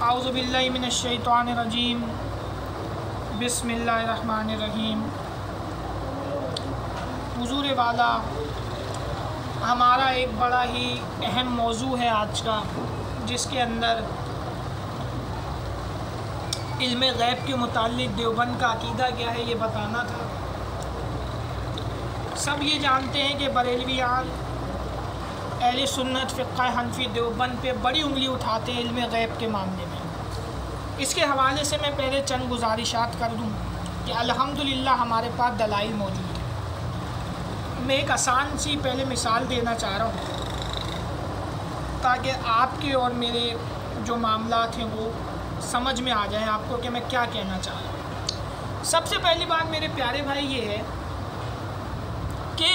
اعوذ باللہ من الشیطان الرجیم بسم اللہ الرحمن الرحیم۔ حضور والا، ہمارا ایک بڑا ہی اہم موضوع ہے آج کا، جس کے اندر علم غیب کے متعلق دیوبند کا عقیدہ کیا ہے یہ بتانا تھا۔ سب یہ جانتے ہیں کہ بریلویان اہل سنت فقہ حنفی دیوبند پہ بڑی انگلی اٹھاتے ہیں علم غیب کے معاملے میں۔ اس کے حوالے سے میں پہلے چند گزارشات کر دوں کہ الحمدللہ ہمارے پاس دلائل موجود ہیں۔ میں ایک آسان سی پہلے مثال دینا چاہ رہا ہوں تاکہ آپ کے اور میرے جو معاملات ہیں وہ سمجھ میں آ جائیں آپ کو کہ میں کیا کہنا چاہ رہا ہوں۔ سب سے پہلی بات میرے پیارے بھائی یہ ہے کہ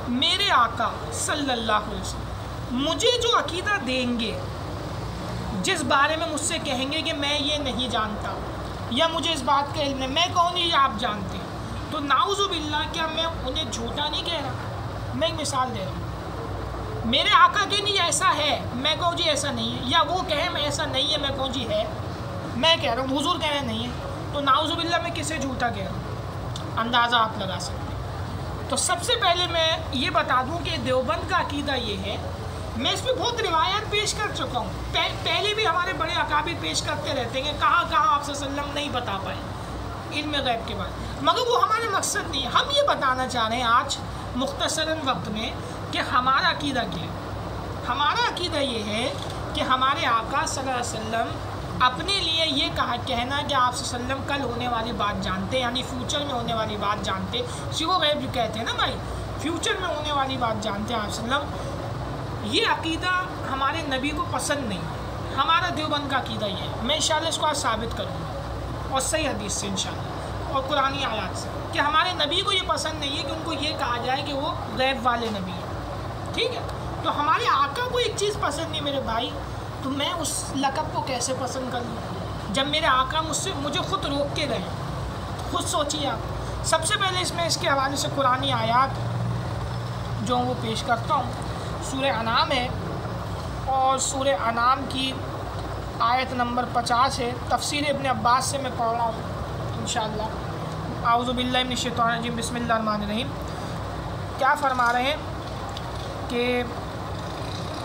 میرے آقا صلی اللہ علیہ وسلم مجھے جو عقیدہ دیں گے، جس بارے میں مجھ سے کہیں گے کہ میں یہ نہیں جانتا یا مجھے اس بات کا علم نہیں، میں کہوں گی آپ جانتے ہیں، تو نعوذ باللہ کیا میں انہیں جھوٹا نہیں کہہ رہا؟ میں ایک مثال دے رہا ہوں۔ میرے آقا کہ نہیں ایسا ہے، میں کہوں جی ایسا نہیں ہے، یا وہ کہیں میں ایسا نہیں ہے، میں کہوں جی ہے۔ میں کہہ رہا ہوں حضور کہہ رہے نہیں ہے، تو نعوذ باللہ میں کسے جھوٹا کہہ رہا ہوں؟ اندازہ آپ لگا سکتے ہیں۔ تو سب سے پہلے میں یہ بتا دوں کہ دیوبند کا عقیدہ یہ ہے، میں اس پہ بہت روایات پیش کر چکا ہوں، پہلے بھی ہمارے بڑے اکابر پیش کرتے رہتے ہیں کہ کہاں کہاں آپ صلی اللہ علیہ وسلم نہیں بتا پائے علم غیب کے بارے، مگر وہ ہمارا مقصد نہیں ہے۔ ہم یہ بتانا چاہ رہے ہیں آج مختصراً وقت میں کہ ہمارا عقیدہ کیا ہے۔ ہمارا عقیدہ یہ ہے کہ ہمارے آقا صلی اللہ علیہ وسلم اپنے لیے یہ کہنا کہ آپ صلی اللہ علیہ وسلم کل ہونے والی بات جانتے، یعنی فیوچر میں ہونے والی بات جانتے، سیغ غیب جو کہتے ہیں نا بھائی، فیوچر میں ہونے والی بات جانتے ہیں آپ صلی اللہ علیہ وسلم، یہ عقیدہ ہمارے نبی کو پسند نہیں ہے۔ ہمارا دیوبند کا عقیدہ یہ ہے، میں انشاءاللہ اس کو آج ثابت کروں گا اور صحیح حدیث سے انشاءاللہ اور قرآنی آیات سے، کہ ہمارے نبی کو یہ پسند نہیں ہے کہ ان کو یہ کہا جائے کہ وہ غیب والے نبی ہیں، ٹھیک ہے؟ تو ہمارے آقا کو ایک چیز پسند نہیں میرے بھائی، تو میں اس لقب کو کیسے پسند کر لوں جب میرے آقا مجھے خود روک کے گئے؟ خود سوچیے آپ۔ سب سے پہلے اس کے حوالے سے قرآنی آیات جو وہ پیش کرتا ہوں، سورہ انعام ہے، اور سورہ انعام کی آیت نمبر 50 ہے، تفسیر ابن عباس سے میں پڑھ رہا ہوں انشاءاللہ۔ اعوذ باللہ من الشیطان الرجیم، بسم اللہ الرحمن الرحیم۔ کیا فرما رہے ہیں کہ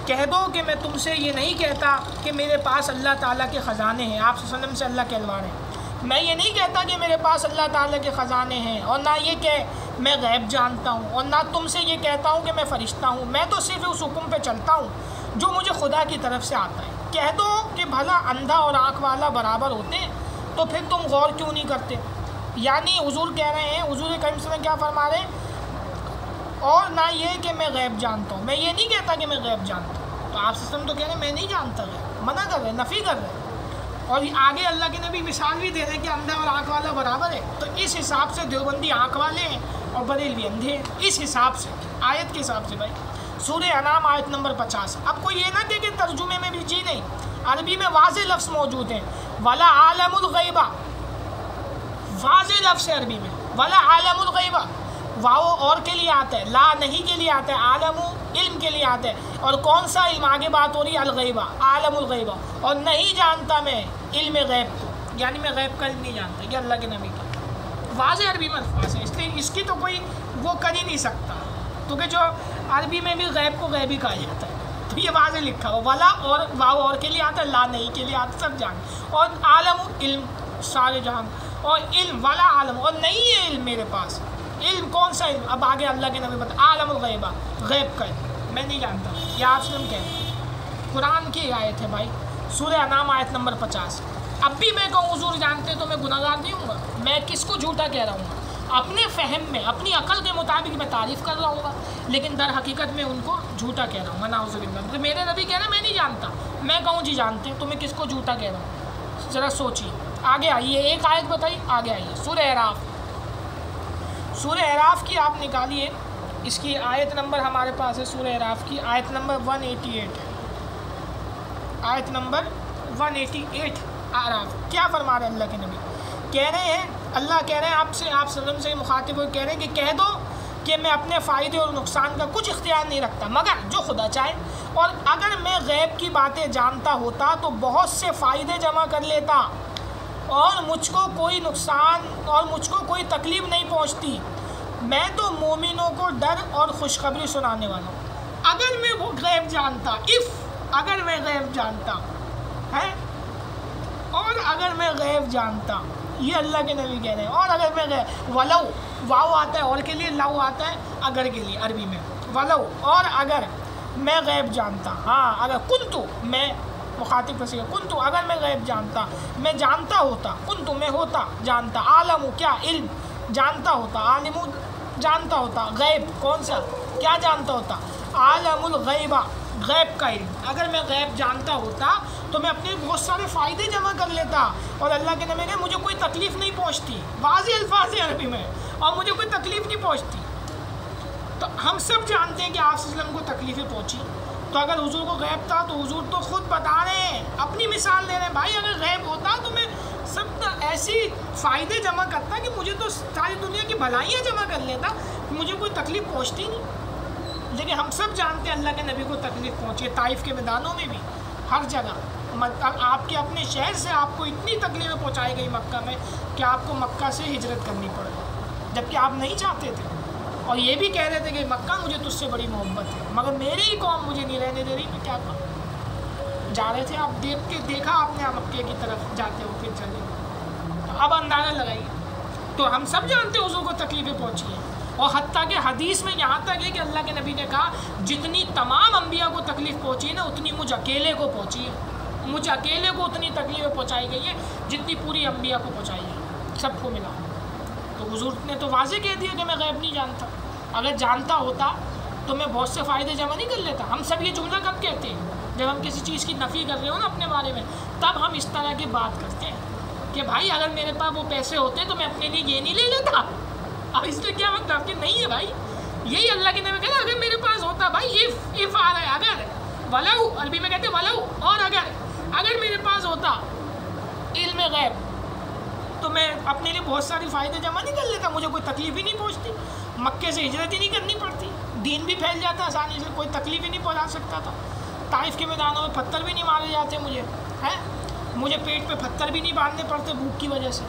کہہ دو کہ میں تم سے یہ نہیں کہتا کہ میرے پاس اللہ تعالیٰ کے خزانے ہیں۔ آپ صلی اللہ علیہ وسلم سے اللہ کہلوا رہے ہیں، میں یہ نہیں کہتا کہ میرے پاس اللہ تعالیٰ کے خزانے ہیں، اور نہ یہ کہ میں غیب جانتا ہوں، اور نہ تم سے یہ کہتا ہوں کہ میں فرشتہ ہوں، میں تو صرف اس حکم پہ چلتا ہوں جو مجھے خدا کی طرف سے آتا ہے۔ کہہ دو کہ بھلا اندھا اور آنکھ والا برابر ہوتے ہیں، تو پھر تم غور کیوں نہیں کرتے؟ یعنی حضور کہہ رہے ہیں، حضور کریم صلی اللہ علیہ وسلم کیا فرما رہے ہیں؟ اور نہ یہ کہ میں غیب جانتا ہوں، میں یہ نہیں کہتا کہ میں غیب جانتا ہوں۔ تو آپ سسٹم تو کہہ رہے ہیں میں نہیں جانتا غیب، منع کر رہے ہیں، نفی کر رہے ہیں، اور آگے اللہ کے نبی مثال بھی دے رہے ہیں کہ اندھا اور آنکھ والا برابر ہے۔ تو اس حساب سے دیوبندی آنکھ والے ہیں اور بریلوی اندھے ہیں، اس حساب سے آیت کے حساب سے بھائی۔ سورہ انعام آیت نمبر 50۔ اب کوئی یہ نہ کہ ترجمے میں بھی جی نہیں، عربی میں واضح لفظ موجود ہیں، وَلَا عَالَمُ الْغَيْبَ، واضح لفظ ہے عربی میں، وَلَا عَالَمُ الْغَيْبَ، واو اور کے لیے آتا ہے، لا نہیں کے لیے آتا ہے، عالم علم کے لیے آتا ہے، اور کون سا علم؟ آگے بات ہو رہی ہے الغیبہ، عالم الغیبہ، اور نہیں جانتا میں علم غیب کو، یعنی میں غیب کا علم نہیں جانتا، یہ اللہ کے نبی کا واضح عربی میں الفاظ ہے، اس لیے اس کی تو کوئی وہ کر ہی نہیں سکتا، کیونکہ جو عربی میں بھی غیب کو غیب ہی کہا جاتا ہے، تو یہ واضح لکھا ہو، ولا اور واو اور کے لیے آتا ہے، لا نہیں کے لیے آتا ہے، سب جان، اور عالم علم سارے جہان، اور علم ولا عالم، اور نہیں ہے علم میرے پاس، علم کون سا علم؟ اب آگے اللہ کے نبی بتا، عالم الغیبہ، غیب کا علم میں نہیں جانتا، یہ آپ سے کہتے ہیں، قرآن کی آیت ہے بھائی، سورہ انعام آیت نمبر 50۔ اب بھی میں کہوں حضور جانتے تو میں گناہ گار نہیں ہوں گا؟ میں کس کو جھوٹا کہہ رہا ہوں؟ اپنے فہم میں، اپنی عقل کے مطابق میں تعریف کر رہا ہوں گا، لیکن در حقیقت میں ان کو جھوٹا کہہ رہا ہوں، نعوذ باللہ۔ تو میرے نبی کہہ رہے ہیں میں نہیں جانتا، میں کہوں جی جانتے، تو میں کس کو جھوٹا کہہ رہا ہوں؟ ذرا سوچیے، آگے آئیے، ایک آیت بتائی، آگے آئیے، سورہ اعراف۔ سورہ اعراف کی آپ نکالیے، اس کی آیت نمبر ہمارے پاس ہے، سورہ اعراف کی آیت نمبر 188 ہے، آیت نمبر 188 اعراف۔ کیا فرما رہے ہیں اللہ کے نبی؟ کہہ رہے ہیں، اللہ کہہ رہے ہیں آپ سے، آپ صلی اللہ علیہ وسلم سے مخاطب ہو، کہہ رہے ہیں کہ کہہ دو کہ میں اپنے فائدے اور نقصان کا کچھ اختیار نہیں رکھتا مگر جو خدا چاہے، اور اگر میں غیب کی باتیں جانتا ہوتا تو بہت سے فائدے جمع کر لیتا اور مجھ کو کوئی نقصان اور مجھ کو کوئی تکلیف نہیں پہنچتی۔ میں تو مومنوں کو ڈر اور خوشخبری سنانے والا ہوں۔ اگر میں وہ غیب جانتا، اگر میں غیب جانتا ہے، اور اگر میں غیب جانتا، یہ اللہ کے نبی کہہ رہے ہیں، اور اگر میں غیب، ولو واو آتا ہے اور کے لیے، لو آتا ہے اگر کے لیے عربی میں، ولو اور اگر میں غیب جانتا، ہاں اگر کنتو، میں مخاطب پسے کنتو، اگر میں غیب جانتا، میں جانتا ہوتا، کنتو میں ہوتا جانتا، عالم کیا علم جانتا ہوتا، عالم جانتا ہوتا، غیب کون سا کیا جانتا ہوتا، عالم الغیبہ غیب کا علم، اگر میں غیب جانتا ہوتا تو میں اپنے بہت سارے فائدے جمع کر لیتا، اور اللہ کے نبی نے مجھے کوئی تکلیف نہیں پہنچتی، واضح الفاظ ہیں عربی میں، اور مجھے کوئی تکلیف نہیں پہنچتی۔ تو ہم سب جانتے ہیں کہ آپ صلی اللہ علیہ وسلم کو تکلیفیں پہنچی، تو اگر حضور کو غیب تھا تو حضور تو خود بتا رہے ہیں، اپنی مثال دے رہے ہیں، بھائی اگر غیب ہوتا تو میں سب ایسی فائدے جمع کرتا کہ مجھے تو ساری دنیا کی بھلائیاں جمع کر لیتا، مجھے کوئی تکلیف پہنچتی نہیں۔ لیکن ہم سب جانتے ہیں اللہ کے نبی کو تکلیف پہنچی، طائف کے میدانوں میں بھی، ہر جگہ، آپ کے اپنے شہر سے آپ کو اتنی تکلیفیں پہنچائی گئی مکہ میں کہ آپ کو مکہ سے ہجرت کرنی پڑی، جبکہ آپ نہیں چاہتے تھے، اور یہ بھی کہہ رہے تھے کہ مکہ مجھے تجھ سے بڑی محبت ہے، مگر میری ہی قوم مجھے نہیں رہنے دے رہی، میں کیا کروں؟ جا رہے تھے آپ، دیکھا آپ نے مکے کی طرف جاتے ہو، پھر چلے، تو اب اندازہ لگائیے۔ تو ہم سب جانتے ہیں حضور کو تکلیفیں پہنچی ہیں، اور حتیٰ کہ حدیث میں یہاں تک ہے کہ اللہ کے نبی نے کہا جتنی تمام انبیاء کو تکلیف پہنچی ہے نا، اتنی مجھ اکیلے کو پہنچی ہے، مجھ اکیلے کو اتنی تکلیفیں پہنچائی گئی ہیں جتنی پوری انبیاء کو پہنچائی ہے، سب کو ملا۔ تو حضور نے تو واضح کہہ دیا کہ میں غیب نہیں جانتا، اگر جانتا ہوتا تو میں بہت سے فائدے جمع نہیں کر لیتا۔ ہم سب یہ جملہ کب کہتے ہیں؟ جب ہم کسی چیز کی نفی کر رہے ہو نا اپنے بارے میں، تب ہم اس طرح کی بات کرتے ہیں کہ بھائی اگر میرے پاس وہ پیسے ہوتے تو میں اپنے لیے یہ نہیں لے لیتا۔ اب اس میں کیا مطلب کہ نہیں ہے بھائی، یہی اللہ کے نبی کہنا اگر میرے پاس ہوتا، بھائی اف آ رہا ہے، اگر، ولو عربی میں کہتے ہیں ولو، اور اگر میرے پاس ہوتا علم غیب تو میں اپنے لیے بہت ساری فائدے جمع نہیں کر لیتا، مجھے کوئی تکلیف ہی نہیں پہنچتی، مکے سے ہجرت ہی نہیں کرنی پڑتی، دین بھی پھیل جاتا آسانی سے، کوئی تکلیف ہی نہیں پہنچا سکتا تھا، طائف کے میدانوں میں پتھر بھی نہیں مارے جاتے مجھے پیٹ پہ پتھر بھی نہیں باندھنے پڑتے بھوک کی وجہ سے۔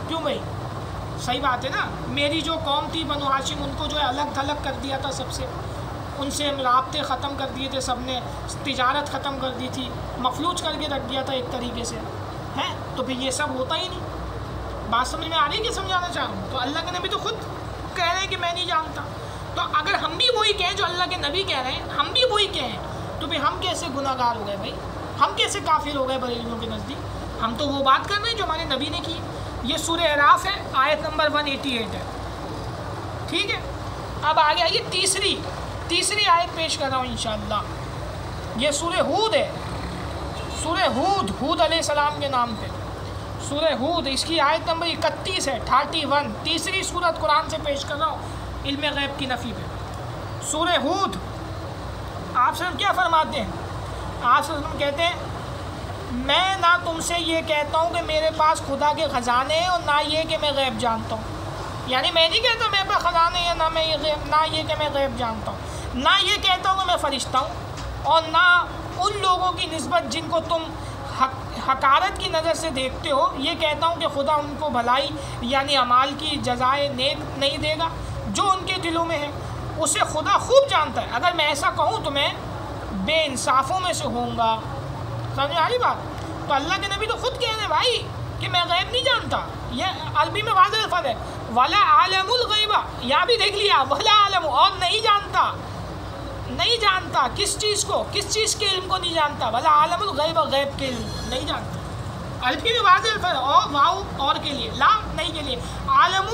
کیوں بھائی؟ صحیح بات ہے نا، میری جو قوم تھی بنو ہاشم، ان کو جو ہے الگ تھلگ کر دیا تھا سب سے، ان سے رابطے ختم کر دیے تھے سب نے، تجارت ختم کر دی تھی، مفلوج کر کے رکھ دیا تھا ایک طریقے سے، تو پھر یہ سب ہوتا ہی نہیں۔ بات سمجھ میں آ رہی ہے کہ سمجھانا چاہ رہا ہوں؟ تو اللہ کے نبی تو خود کہہ رہے ہیں کہ میں نہیں جانتا، تو اگر ہم بھی وہی کہیں جو اللہ کے نبی کہہ رہے ہیں، ہم بھی وہی کہیں، تو پھر ہم کیسے گناہ گار ہو گئے بھائی؟ ہم کیسے کافر ہو گئے بریلویوں کے نزدیک؟ ہم تو وہ بات کر رہے ہیں جو ہمارے نبی نے کی۔ یہ سورہ اعراف ہے، آیت نمبر 188 ہے، ٹھیک ہے؟ اب آگے آئیے تیسری آیت پیش کر رہا ہوں انشاءاللہ۔ یہ سورہ ہود ہے، سورہ ہود علیہ السلام کے نام پہ سورہ ہود، اس کی آیت نمبر 31 ہے، 31، تیسری سورت قرآن سے پیش کر رہا ہوں علم غیب کی نفی پہ۔ سورہ ہود، آپ سے کیا فرماتے ہیں؟ آپ سے کہتے ہیں میں نہ تم سے یہ کہتا ہوں کہ میرے پاس خدا کے خزانے ہیں، اور نہ یہ کہ میں غیب جانتا ہوں، یعنی میں نہیں کہتا میرے پاس خزانے ہیں، نہ یہ کہ میں غیب جانتا ہوں، نہ یہ کہتا ہوں کہ میں فرشتہ ہوں، اور نہ ان لوگوں کی نسبت جن کو تم حقارت کی نظر سے دیکھتے ہو یہ کہتا ہوں کہ خدا ان کو بھلائی یعنی اعمال کی جزائے نیک نہیں دے گا جو ان کے دلوں میں ہے، اسے خدا خوب جانتا ہے۔ اگر میں ایسا کہوں تو میں بے انصافوں میں سے ہوں گا۔ سمجھ آ رہی بات؟ تو اللہ کے نبی تو خود کہہ رہے ہیں بھائی کہ میں غیب نہیں جانتا، یہ عربی میں واضح الفاظ ہے، ولا عالم الغیبہ، یہاں بھی دیکھ لیا، ولا عالم، اور نہیں جانتا کس چیز کو، کس چیز کے علم کو نہیں جانتا، ولا عالم الغیبہ، غیب کے علم نہیں جانتا۔ عربی میں واضح الفاظ، اور واو اور کے لیے، لا نہیں کے لیے، عالم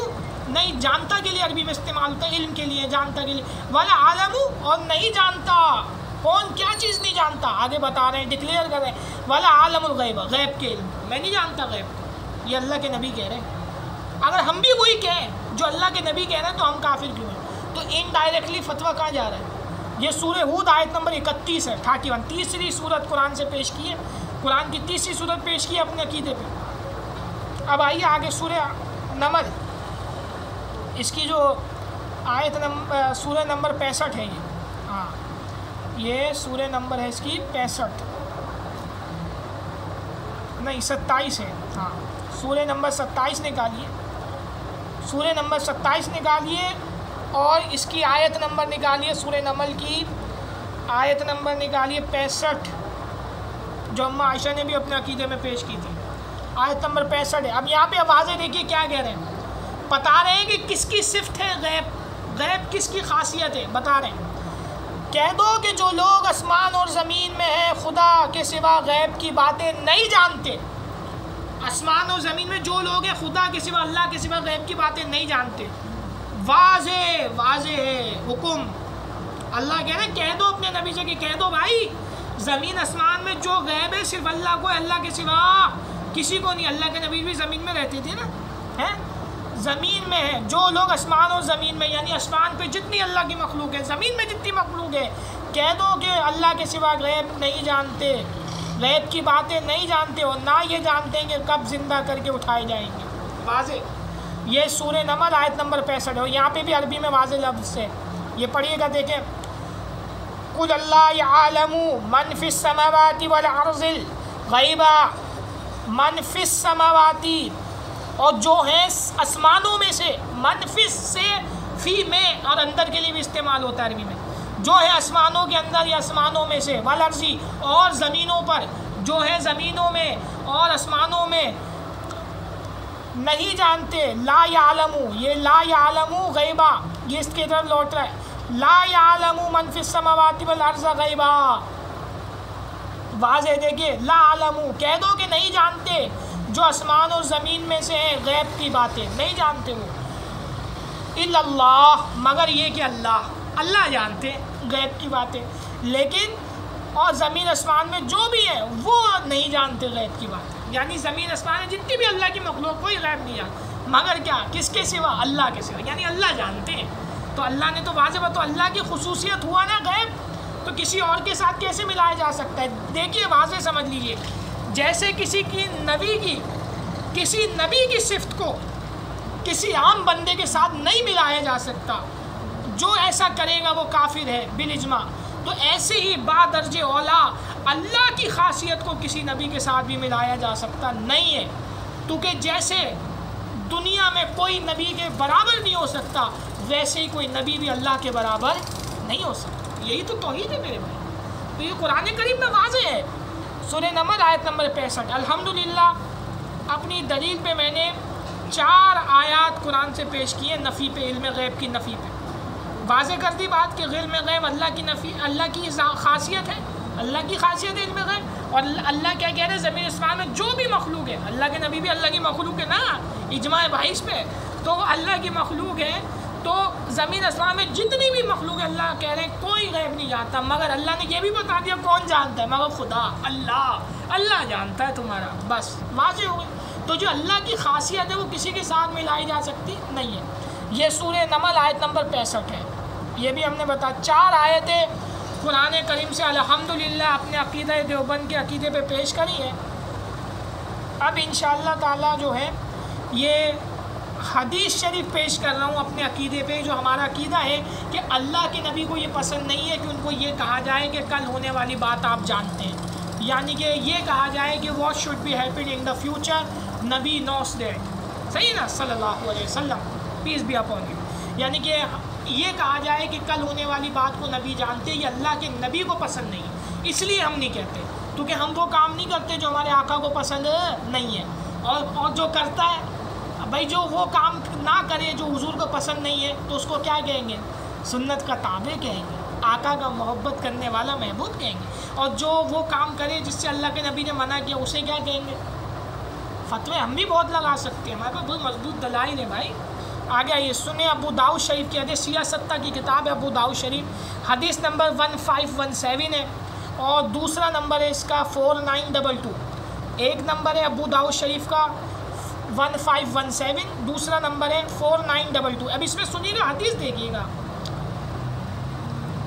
نہیں جانتا کے لیے عربی میں استعمال ہوتا ہے، علم کے لیے، جانتا کے لیے، ولا عالم، اور نہیں جانتا، کون کیا چیز نہیں جانتا، آگے بتا رہے ہیں، ڈکلیئر کر رہے ہیں، ولا عالم الغیبہ، غیب کے علم، میں نہیں جانتا غیب، یہ اللہ کے نبی کہہ رہے ہیں۔ اگر ہم بھی وہی کہیں جو اللہ کے نبی کہہ رہے ہیں تو ہم کافر کیوں ہیں؟ تو انڈائریکٹلی فتویٰ کہاں جا رہا ہے؟ یہ سورہ ہود آیت نمبر 31 ہے، 31، تیسری سورت قرآن سے پیش کی ہے، قرآن کی تیسری سورت پیش کی ہے اپنے عقیدے پہ۔ اب آئیے آگے سورہ نمل، اس کی جو سورہ نمبر 65 ہے یہ. ہاں یہ سورہ نمبر ہے اس کی 65 نہیں 27 ہے. ہاں سورہ نمبر 27 نکالیے, سورہ نمبر 27 نکالیے اور اس کی آیت نمبر نکالیے, سورہ نمل کی آیت نمبر نکالیے 65 جو اماں عائشہ نے بھی اپنے عقیدے میں پیش کی تھی. آیت نمبر 65 ہے. اب یہاں پہ آوازیں دیکھیے کیا کہہ رہے ہیں, بتا رہے ہیں کہ کس کی صفت ہے غیب, غیب کس کی خاصیت ہے بتا رہے ہیں. کہہ دو کہ جو لوگ آسمان اور زمین میں ہیں خدا کے سوا غیب کی باتیں نہیں جانتے. آسمان اور زمین میں جو لوگ ہیں خدا کے سوا, اللہ کے سوا غیب کی باتیں نہیں جانتے. واضح واضح ہے حکم. اللہ کہہ رہے ہیں کہہ دو اپنے نبی سے کہ کہہ دو بھائی زمین آسمان میں جو غیب ہے صرف اللہ کو ہے, اللہ کے سوا کسی کو نہیں. اللہ کے نبی بھی زمین میں رہتے تھے نا, ہیں زمین میں ہے. جو لوگ آسمان اور زمین میں یعنی آسمان پہ جتنی اللہ کی مخلوق ہے, زمین میں جتنی مخلوق ہے, کہہ دو کہ اللہ کے سوا غیب نہیں جانتے, غیب کی باتیں نہیں جانتے اور نہ یہ جانتے ہیں کہ کب زندہ کر کے اٹھائے جائیں گے. واضح یہ سورہ نمل آیت نمبر 65 ہے. اور یہاں پہ بھی عربی میں واضح لفظ ہے, یہ پڑھیے گا دیکھیں. قل اللہ یعلم من فی السماوات والارض الغیب, من فی السماوات اور جو ہیں آسمانوں میں سے, منفس سے فی میں اور اندر کے لیے بھی استعمال ہوتا ہے عربی میں, جو ہے آسمانوں کے اندر یا آسمانوں میں سے, والارضی اور زمینوں پر, جو ہے زمینوں میں اور آسمانوں میں نہیں جانتے. لا یعلم, یہ لا یعلم غیبا یہ اس کی طرف لوٹ رہا ہے. لا یعلم من فی السماوات والارض غیبا. واضح دیکھیے لا علم, کہہ دو کہ نہیں جانتے جو آسمان اور زمین میں سے ہیں غیب کی باتیں نہیں جانتے وہ. الا اللہ, مگر یہ کہ اللہ جانتے غیب کی باتیں, لیکن اور زمین آسمان میں جو بھی ہے وہ نہیں جانتے غیب کی باتیں. یعنی زمین آسمان میں جتنی بھی اللہ کی مخلوق کوئی غیب نہیں جانتا, مگر کیا کس کے سوا, اللہ کے سوا, یعنی اللہ جانتے ہیں. تو اللہ نے تو واضح بات, تو اللہ کی خصوصیت ہوا نا غیب, تو کسی اور کے ساتھ کیسے ملایا جا سکتا ہے. دیکھیے واضح سمجھ لیجیے, جیسے کسی نبی کی صفت کو کسی عام بندے کے ساتھ نہیں ملایا جا سکتا, جو ایسا کرے گا وہ کافر ہے بالاجماع. تو ایسے ہی بادرج اولا اللہ کی خاصیت کو کسی نبی کے ساتھ بھی ملایا جا سکتا نہیں ہے, کیونکہ جیسے دنیا میں کوئی نبی کے برابر نہیں ہو سکتا ویسے ہی کوئی نبی بھی اللہ کے برابر نہیں ہو سکتا. یہی تو توحید ہے میرے بھائی. تو یہ قرآن کریم میں واضح ہے. سورہ نمل آیت نمبر 65. الحمدللہ اپنی دلیل پہ میں نے 4 آیات قرآن سے پیش کی ہیں نفی پہ, علم غیب کی نفی پہ. واضح کر دی بات کہ علم غیب اللہ کی نفی, اللہ کی خاصیت ہے, اللہ کی خاصیت ہے علم غیب. اور اللہ کیا کہہ رہے ہیں زمین آسمان میں جو بھی مخلوق ہے, اللہ کے نبی بھی اللہ کی مخلوق ہے نا, اجماع بھائی اس پہ, تو اللہ کی مخلوق ہے. تو زمین آسمان میں جتنی بھی مخلوق ہے اللہ کہہ رہے ہیں کوئی غیب نہیں جانتا, مگر اللہ نے یہ بھی بتا دیا کون جانتا ہے, مگر خدا اللہ جانتا ہے تمہارا. بس واضح ہو گئی. تو جو اللہ کی خاصیت ہے وہ کسی کے ساتھ ملائی جا سکتی نہیں ہے. یہ سورہ نمل آیت نمبر 65 ہے. یہ بھی ہم نے بتا 4 آیتیں قرآن کریم سے الحمدللہ اپنے عقیدہ دیوبند کے عقیدے پہ پیش کری ہے. اب انشاءاللہ تعالی جو ہے یہ حدیث شریف پیش کر رہا ہوں اپنے عقیدے پہ, جو ہمارا عقیدہ ہے کہ اللہ کے نبی کو یہ پسند نہیں ہے کہ ان کو یہ کہا جائے کہ کل ہونے والی بات آپ جانتے ہیں, یعنی کہ یہ کہا جائے کہ what should be happen in the future, نبی نوز دیٹ. صحیح نا, صلی اللہ علیہ وسلم پیس بی اپون یو. یعنی کہ یہ کہا جائے کہ کل ہونے والی بات کو نبی جانتے, یہ اللہ کے نبی کو پسند نہیں ہے, اس لیے ہم نہیں کہتے, کیونکہ ہم وہ کام نہیں کرتے جو ہمارے آقا کو پسند نہیں ہے. اور جو کرتا ہے بھائی, جو وہ کام نہ کرے جو حضور کو پسند نہیں ہے, تو اس کو کیا کہیں گے, سنت کا تابع کہیں گے, آقا کا محبت کرنے والا محبوب کہیں گے. اور جو وہ کام کرے جس سے اللہ کے نبی نے منع کیا اسے کیا کہیں گے. فتوے ہم بھی بہت لگا سکتے ہیں, ہمارے پاس بہت مضبوط دلائل ہے بھائی. آگے آئیے سنیں ابو داؤد شریف کی حدیث, سیاستہ کی کتاب ہے ابو داؤد شریف, حدیث نمبر 1517 ہے, اور دوسرا نمبر ہے اس کا 4922. ایک نمبر ہے ابو داؤد شریف کا 1517, دوسرا نمبر ہے 4922. اب اس میں سنیے گا, حدیث دیکھیے گا.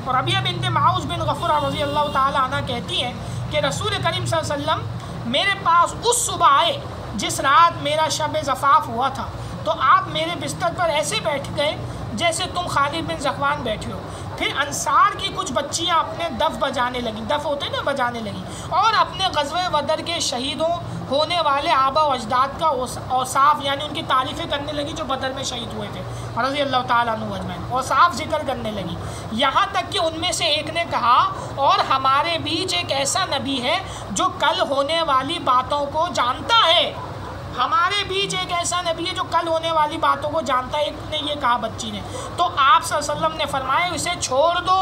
اور ربیعہ بنت معوذ بن غفرہ رضی اللہ تعالی عنہ کہتی ہیں کہ رسول کریم صلی اللہ علیہ وسلم میرے پاس اس صبح آئے جس رات میرا شب زفاف ہوا تھا, تو آپ میرے بستر پر ایسے بیٹھ گئے جیسے تم خالد بن ذکوان بیٹھے ہو۔ پھر انصار کی کچھ بچیاں اپنے دف بجانے لگیں، دف ہوتے ہیں نا، بجانے لگیں، اور اپنے غزوہ بدر کے شہیدوں ہونے والے آبا و اجداد کا اوصاف یعنی ان کی تعریفیں کرنے لگی جو بدر میں شہید ہوئے تھے رضی اللہ تعالیٰ عنہ اجمعین، اوصاف ذکر کرنے لگی، یہاں تک کہ ان میں سے ایک نے کہا اور ہمارے بیچ ایک ایسا نبی ہے جو کل ہونے والی باتوں کو جانتا ہے، ہمارے بیچ ایک ایسا نبی ہے جو کل ہونے والی باتوں کو جانتا ہے، ایک نے یہ کہا بچی نے، تو آپ صلی اللہ علیہ وسلم نے فرمایا اسے چھوڑ دو،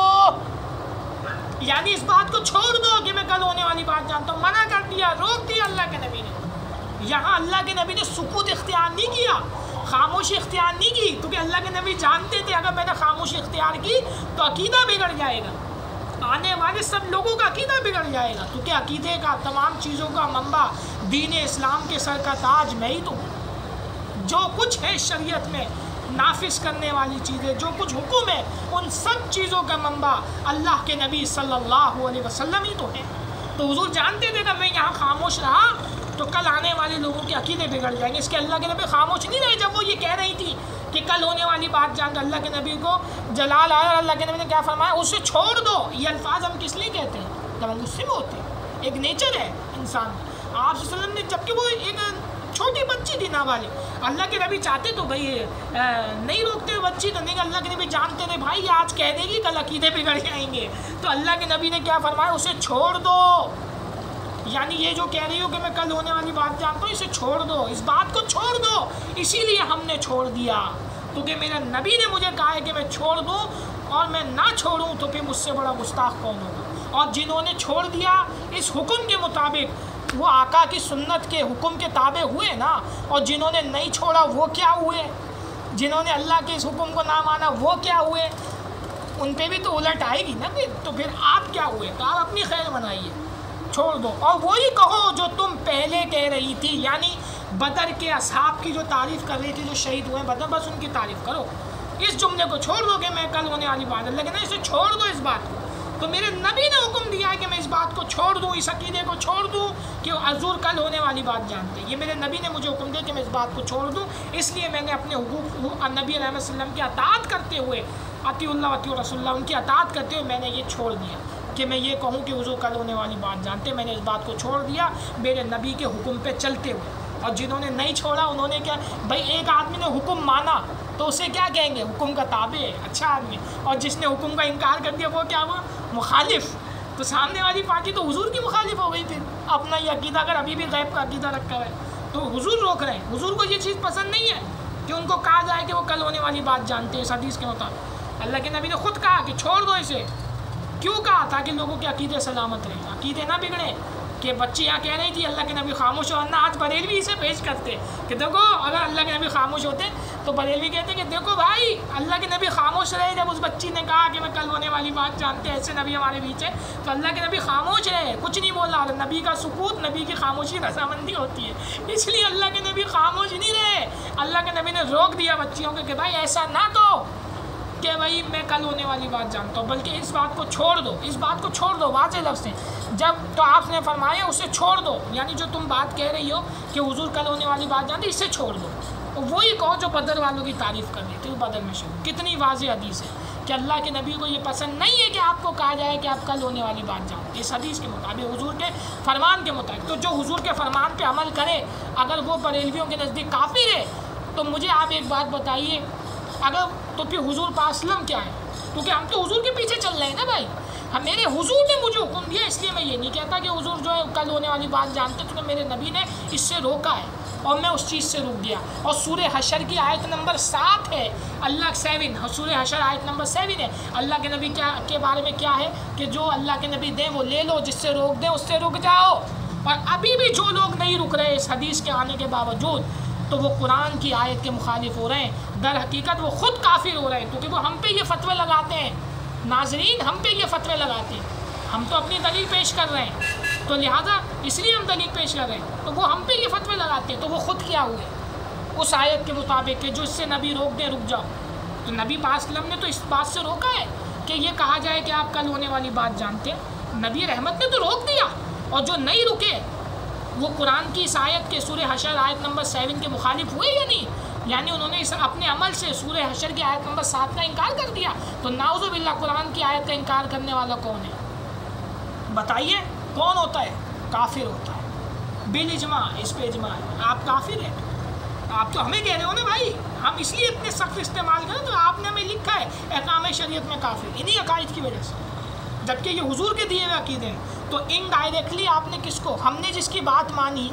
یعنی اس بات کو چھوڑ دو کہ میں کل ہونے والی بات جانتا ہوں، منع کر دیا، روک دیا اللہ کے نبی نے۔ یہاں اللہ کے نبی نے سکوت اختیار نہیں کیا، خاموشی اختیار نہیں کی، کیونکہ اللہ کے نبی جانتے تھے اگر میں نے خاموشی اختیار کی تو عقیدہ بگڑ جائے گا، آنے والے سب لوگوں کا عقیدہ بگڑ جائے گا، کیونکہ عقیدے کا تمام چیزوں کا منبع دین اسلام کے سر کا تاج میں ہی تو ہوں، جو کچھ ہے شریعت میں نافذ کرنے والی چیزیں، جو کچھ حکم ہے، ان سب چیزوں کا منبع اللہ کے نبی صلی اللہ علیہ وسلم ہی تو ہے۔ تو حضور جانتے تھے کہ میں یہاں خاموش رہا تو کل آنے والے لوگوں کے عقیدے بگڑ جائیں گے، اس کے اللہ کے نبی خاموش نہیں رہے جب وہ یہ کہہ رہی تھی کہ کل ہونے والی بات جان کر اللہ کے نبی کو جلال آیا، اور اللہ کے نبی نے کیا فرمایا، اسے چھوڑ دو۔ یہ الفاظ ہم کس لیے کہتے ہیں؟ جب ہم غصے میں ہوتے ہیں، ایک نیچر ہے انسان، آپ صلی اللہ علیہ وسلم نے، جبکہ وہ ایک چھوٹی بچی تھی نابالغ، اللہ کے نبی چاہتے تو بھائی نہیں روکتے بچی تو نہیں، اللہ کے نبی جانتے تھے بھائی آج کہہ دے گی کل عقیدے بگڑ جائیں گے، تو اللہ کے نبی نے کیا فرمایا، اسے چھوڑ دو، یعنی یہ جو کہہ رہی ہو کہ میں کل ہونے والی بات جانتا ہوں، اسے چھوڑ دو، اس بات کو چھوڑ دو، اسی لیے ہم نے چھوڑ دیا، کیونکہ میرے نبی نے مجھے کہا ہے کہ میں چھوڑ دوں، اور میں نہ چھوڑوں تو پھر مجھ سے بڑا گستاخ کون ہوگا۔ اور جنہوں نے چھوڑ دیا اس حکم کے مطابق وہ آقا کی سنت کے حکم کے تابع ہوئے نا، اور جنہوں نے نہیں چھوڑا وہ کیا ہوئے، جنہوں نے اللہ کے اس حکم کو نہ مانا وہ کیا ہوئے، ان پہ بھی تو الٹ آئے گی نا پھر، تو پھر آپ کیا ہوئے، تو آپ اپنی خیر بنائیے، چھوڑ دو، اور وہی کہو جو تم پہلے کہہ رہی تھی، یعنی بدر کے اصحاب کی جو تعریف کر رہی تھی جو شہید ہوئے بدر، بس ان کی تعریف کرو، اس جملے کو چھوڑ دو کہ میں کل ہونے والی بات ہے، لیکن اسے چھوڑ دو اس بات کو، تو میرے نبی نے حکم دیا ہے کہ میں اس بات کو چھوڑ دوں، اس عقیدے کو چھوڑ دوں کہ حضور کل ہونے والی بات جانتے، یہ میرے نبی نے مجھے حکم دیا کہ میں اس بات کو چھوڑ دوں، اس لیے میں نے اپنے حقوق نبی علیہ السلام کی اطاعت کرتے ہوئے، اطیع اللہ اطیع رسول اللہ، ان کی اطاعت کرتے ہوئے میں نے یہ چھوڑ دیا کہ میں یہ کہوں کہ حضور کل ہونے والی بات جانتے، میں نے اس بات کو چھوڑ دیا میرے نبی کے حکم پہ چلتے ہوئے۔ اور جنہوں نے نہیں چھوڑا انہوں نے کیا، بھائی ایک آدمی نے حکم مانا تو اسے کیا کہیں گے، حکم کا تابع ہے، اچھا آدمی، اور جس نے حکم کا انکار کر دیا وہ کیا ہوا، مخالف، تو سامنے والی پارٹی تو حضور کی مخالف ہو گئی، پھر اپنا یہ عقیدہ اگر ابھی بھی غیب کا عقیدہ رکھا ہے تو حضور روک رہے ہیں، حضور کو یہ چیز پسند نہیں ہے کہ ان کو کہا جائے کہ وہ کل ہونے والی بات جانتے ہیں، اس حدیث کے مطابق اللہ کے نبی نے خود کہا کہ چھوڑ دو اسے، کیوں کہا، تاکہ لوگوں کے عقیدے سلامت رہیں، عقیدے نہ بگڑے، کہ بچی یہاں کہہ رہی تھی اللہ کے نبی خاموش ہو، ورنہ آج بریلوی اسے پیش کرتے کہ دیکھو اگر اللہ کے نبی خاموش ہوتے تو بریلوی کہتے کہ دیکھو بھائی اللہ کے نبی خاموش رہے، جب اس بچی نے کہا کہ میں کل ہونے والی بات جانتے، ایسے نبی ہمارے بیچ ہے، تو اللہ کے نبی خاموش رہے، کچھ نہیں بولا، اور نبی کا سکوت، نبی کی خاموشی رضامندی ہوتی ہے، اس لیے اللہ کے نبی خاموش نہیں رہے، اللہ کے نبی نے روک دیا بچیوں کو کہ بھائی ایسا نہ کہو کہ بھائی میں کل ہونے والی بات جانتا ہوں، بلکہ اس بات کو چھوڑ دو، اس بات کو چھوڑ دو، واضح لفظ سے، جب تو آپ نے فرمایا اسے چھوڑ دو، یعنی جو تم بات کہہ رہی ہو کہ حضور کل ہونے والی بات جانتے، اسے چھوڑ دو، وہی کہو جو بدر والوں کی تعریف کر رہی تھی، بدر میں شروع، کتنی واضح حدیث ہے کہ اللہ کے نبی کو یہ پسند نہیں ہے کہ آپ کو کہا جائے کہ آپ کل ہونے والی بات جانتے، اس حدیث کے مطابق، حضور کے فرمان کے مطابق، تو جو حضور کے فرمان پہ عمل کرے اگر وہ بریلویوں کے نزدیک کافر ہے، تو مجھے آپ ایک بات بتائیے، اگر تو پھر حضور پاک اسلم کیا ہے، کیونکہ ہم تو حضور کے پیچھے چل رہے ہیں نا بھائی، میرے حضور نے مجھے حکم دیا، اس لیے میں یہ نہیں کہتا کہ حضور جو ہے کل ہونے والی بات جانتے، تو میرے نبی نے اس سے روکا ہے اور میں اس چیز سے رک گیا۔ اور سورہ حشر کی آیت نمبر 7 ہے، اللہ 7، سورہ حشر آیت نمبر 7 ہے، اللہ کے نبی کے بارے میں کیا ہے کہ جو اللہ کے نبی دیں وہ لے لو، جس سے روک دیں اس سے رک جاؤ، اور ابھی بھی جو لوگ نہیں رک رہے اس حدیث کے آنے کے باوجود، تو وہ قرآن کی آیت کے مخالف ہو رہے ہیں، در حقیقت وہ خود کافر ہو رہے ہیں، کیونکہ وہ ہم پہ یہ فتوے لگاتے ہیں، ناظرین ہم پہ یہ فتوے لگاتے ہیں، ہم تو اپنی دلیل پیش کر رہے ہیں، تو لہٰذا اس لیے ہم دلیل پیش کر رہے ہیں، تو وہ ہم پہ یہ فتوے لگاتے ہیں، تو وہ خود کیا ہوئے اس آیت کے مطابق کہ جو اس سے نبی روک دیں رک جاؤ، تو نبی پاک وسلم نے تو اس بات سے روکا ہے کہ یہ کہا جائے کہ آپ کل ہونے والی بات جانتے، نبی رحمت نے تو روک دیا، اور جو نہیں رکے وہ قرآن کی اس آیت کے سورہ حشر آیت نمبر 7 کے مخالف ہوئے یا نہیں، یعنی انہوں نے اپنے عمل سے سورہ حشر کی آیت نمبر 7 کا انکار کر دیا. تو نعوذ باللہ قرآن کی آیت کا انکار کرنے والا کون ہے؟ بتائیے کون ہوتا ہے؟ کافر ہوتا ہے بالاجماع. اس پہ اجماع ہے. آپ کافر ہیں. آپ تو ہمیں کہہ رہے ہو نا بھائی, ہم اس لیے اتنے سخت استعمال کریں تو آپ نے ہمیں لکھا ہے احکام شریعت میں کافر, انہی عقائد کی وجہ سے, جبکہ یہ حضور کے دیے ہوئے عقیدے ہیں. تو انڈائریکٹلی آپ نے کس کو, ہم نے جس کی بات مانی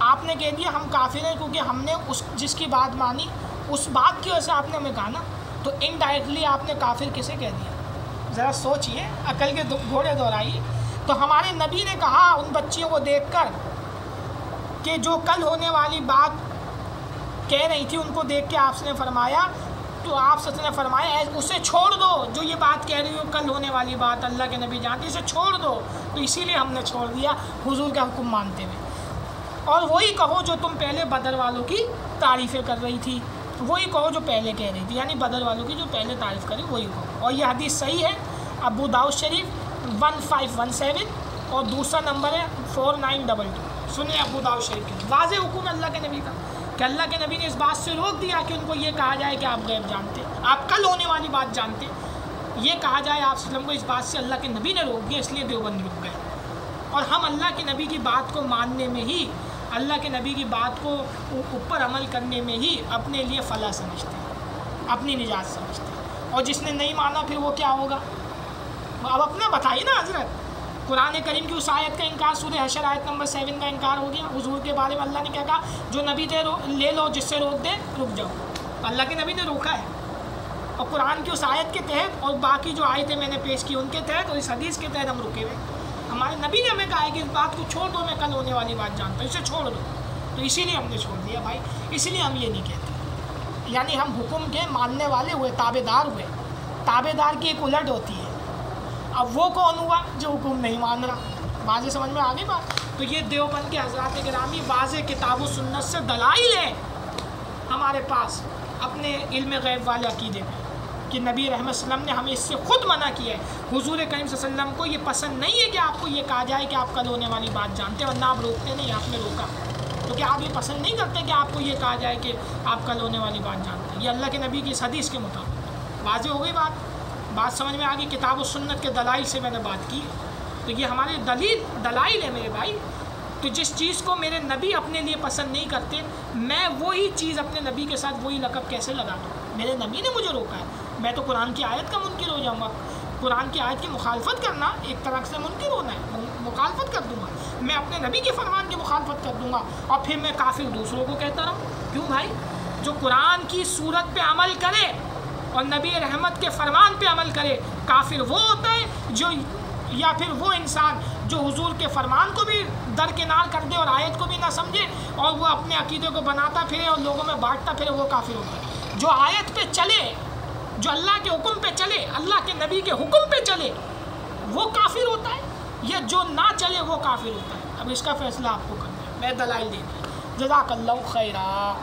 آپ نے کہہ دیا ہم کافر ہیں کیونکہ ہم نے جس کی بات مانی اس بات کی وجہ سے آپ نے ہمیں کہا نا. تو انڈائریکٹلی آپ نے کافر کسے کہہ دیا؟ ذرا سوچئے, عقل کے گھوڑے دوڑائیے. تو ہمارے نبی نے کہا ان بچیوں کو دیکھ کر کہ جو کل ہونے والی بات کہہ رہی تھی, ان کو دیکھ کے آپ نے فرمایا, تو آپ سچ نے فرمایا اسے چھوڑ دو, جو یہ بات کہہ رہی ہو کل ہونے والی بات اللہ کے نبی جانتے, اسے چھوڑ دو. تو اسی لیے ہم نے چھوڑ دیا حضور کا حکم مانتے ہوئے. اور وہی کہو جو تم پہلے بدر والوں کی تعریفیں کر رہی تھی, وہی کہو جو پہلے کہہ رہی تھی, یعنی بدر والوں کی جو پہلے تعریف کری وہی کہو. اور یہ حدیث صحیح ہے, ابو داؤد شریف 1517 اور دوسرا نمبر ہے 4922. سنیں ابو داؤد شریف کے واضح حکم اللہ کے نبی کا کہ اللہ کے نبی نے اس بات سے روک دیا کہ ان کو یہ کہا جائے کہ آپ غیب جانتے, آپ کل ہونے والی بات جانتے. یہ کہا جائے آپ صلی اللہ علیہ وسلم کو, اس بات سے اللہ کے نبی نے روک دیا, اس لیے دیوبند رک گئے. اور ہم اللہ کے نبی کی بات کو ماننے میں ہی, اللہ کے نبی کی بات کو اوپر عمل کرنے میں ہی اپنے لیے فلاح سمجھتے ہیں, اپنی نجات سمجھتے ہیں. اور جس نے نہیں مانا پھر وہ کیا ہوگا؟ اب اپنا بتائیے نا حضرت. قرآن کریم کی اس آیت کا انکار, سورہ حشر آیت نمبر 7 کا انکار ہو گیا. حضور کے بارے میں اللہ نے کیا کہا؟ جو نبی دے لے لو, جس سے روک دے رک جاؤ. اللہ کے نبی نے روکا ہے. اور قرآن کی اس آیت کے تحت اور باقی جو آیتیں میں نے پیش کی ان کے تحت اور اس حدیث کے تحت ہم رکے ہوئے. ہمارے نبی نے ہمیں کہا ہے کہ اس بات کو چھوڑ دو, میں کل ہونے والی بات جانتا ہوں, اسے چھوڑ دو. تو اسی لیے ہم نے چھوڑ دیا بھائی. اسی لیے ہم یہ نہیں کہتے, یعنی ہم حکم کے ماننے والے ہوئے, تابع دار ہوئے. تابع دار کی ایک الٹ ہوتی ہے. اب وہ کون ہوا جو حکم نہیں مان رہا؟ واضح سمجھ میں آگے بات. تو یہ دیوبند کے حضرات گرامی واضح کتاب و سنت سے دلائل ہیں ہمارے پاس اپنے علم غیب والے عقیدے میں کہ نبی رحمت صلی اللہ علیہ وسلم نے ہمیں اس سے خود منع کیا ہے. حضور کریم صلی اللہ علیہ وسلم کو یہ پسند نہیں ہے کہ آپ کو یہ کہا جائے کہ آپ کل ہونے والی بات جانتے ہیں, ورنہ آپ روکتے نہیں, آپ نے روکا. تو کیا آپ یہ پسند نہیں کرتے کہ آپ کو یہ کہا جائے کہ آپ کل ہونے والی بات جانتے ہیں؟ یہ اللہ کے نبی کی اس حدیث کے مطابق واضح ہو گئی بات. بات سمجھ میں آ گئی. کتاب و سنت کے دلائل سے میں نے بات کی. تو یہ ہمارے دلائل ہے میرے بھائی. تو جس چیز کو میرے نبی اپنے لیے پسند نہیں کرتے, میں وہی چیز اپنے نبی کے ساتھ وہی لقب کیسے لگا دوں؟ میرے نبی نے مجھے روکا ہے, میں تو قرآن کی آیت کا منکر ہو جاؤں گا. قرآن کی آیت کی مخالفت کرنا ایک طرح سے منکر ہونا ہے, مخالفت کر دوں گا. میں اپنے نبی کے فرمان کی مخالفت کر دوں گا اور پھر میں کافر دوسروں کو کہتا رہوں. کیوں بھائی؟ جو قرآن کی صورت پہ عمل کرے اور نبی رحمت کے فرمان پہ عمل کرے, کافر وہ ہوتا ہے جو, یا پھر وہ انسان جو حضور کے فرمان کو بھی درکنار کر دے اور آیت کو بھی نہ سمجھے اور وہ اپنے عقیدے کو بناتا پھرے اور لوگوں میں بانٹتا پھرے, وہ کافر ہوتا ہے. جو آیت پہ چلے, جو اللہ کے حکم پہ چلے, اللہ کے نبی کے حکم پہ چلے, وہ کافر ہوتا ہے. یا جو نہ چلے وہ کافر ہوتا ہے. اب اس کا فیصلہ آپ کو کرنا ہے, میں دلائل دے دیں. جزاک اللہ خیرہ.